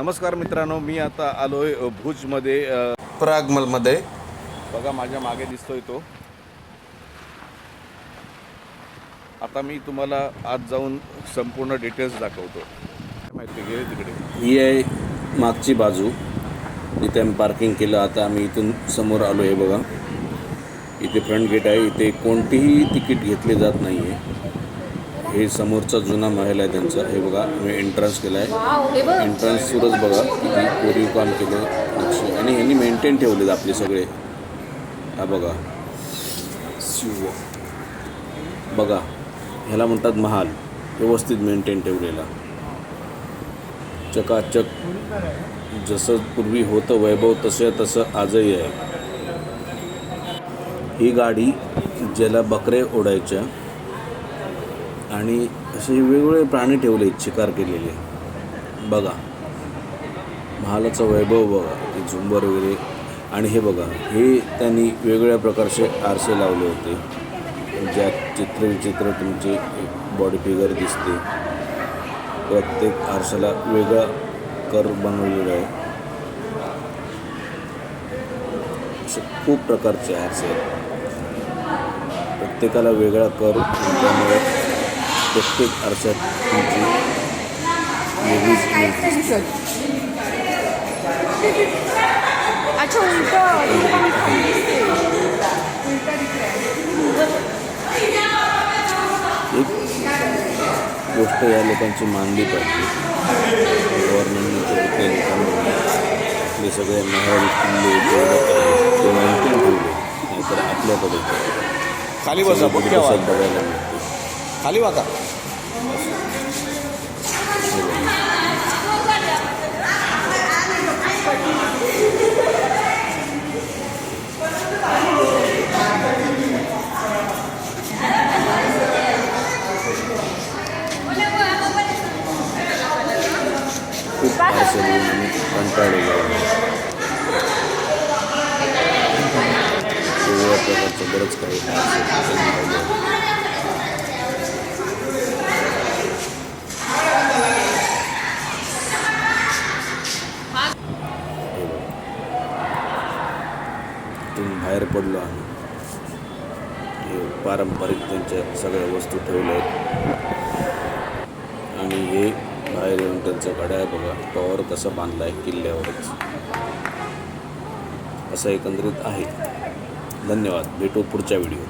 नमस्कार मित्रांनो, मी आता आलोय भुजमध्ये प्राग मॉलमध्ये. बघा माझ्या मागे दिसतोय तो. आता मी तुम्हाला आज जाऊन संपूर्ण डिटेल्स दाखवतो. माहिती गेले तिकडे. ही आहे मागची बाजू, इथे आम्ही पार्किंग केलं. आता आम्ही इथून समोर आलो आहे. बघा इथे फ्रंट गेट आहे. इथे कोणतीही तिकीट घेतले जात नाही आहे. हे समोरचा जुना महल आहे त्यांचा. हे बघा मी एंट्रन्स केला आहे. एंट्रन्सवरच बघा किती कोरीव काम केलं नक्षी, आणि ह्यांनी मेंटेन ठेवलेत आपले सगळे. हा बघा शिव, बघा ह्याला म्हणतात महाल. व्यवस्थित मेंटेन ठेवलेला, चकाचक. जसं पूर्वी होतं वैभव तसं आजही आहे. ही गाडी ज्याला बकरे ओढायच्या, आणि असे वेगवेगळे प्राणी ठेवले, शिकार केलेले. बघा महालाचा वैभव बघा, ते झुंबर वगैरे. आणि हे बघा, हे त्यांनी वेगवेगळ्या प्रकारचे आरसे लावले होते, ज्यात चित्रविचित्र तुमची बॉडी फिगर दिसते. प्रत्येक आरशाला वेगळा कर्व बनवलेला आहे. असे खूप प्रकारचे आरसे आहेत, प्रत्येकाला वेगळा कर्व. त्यामुळे प्रत्येक आरशात तुमची वेगळीच एक गोष्ट या लोकांची मानली पाहिजे. गव्हर्नमेंटने ते लोकांना आपले सगळे महल किल्ले ते मेंटेन ठेवले, नाहीतर आपल्याकडे खाली बसा, बघायला मिळते. खाली वाका. खूप पार्सल आणि कंटाळलेलं आहे. वेगवेगळ्या प्रकारचं बरंच काही इथून बाहेर पडलो आम्ही. हे पारंपरिक त्यांच्या सगळ्या वस्तू ठेवल्या आहेत, आणि हे बाहेर येऊन त्यांचा घड्याळ बघा, टॉवर कसा बांधला आहे किल्ल्यावरच. असं एकंदरीत आहे. धन्यवाद. भेटू पुढच्या व्हिडिओ.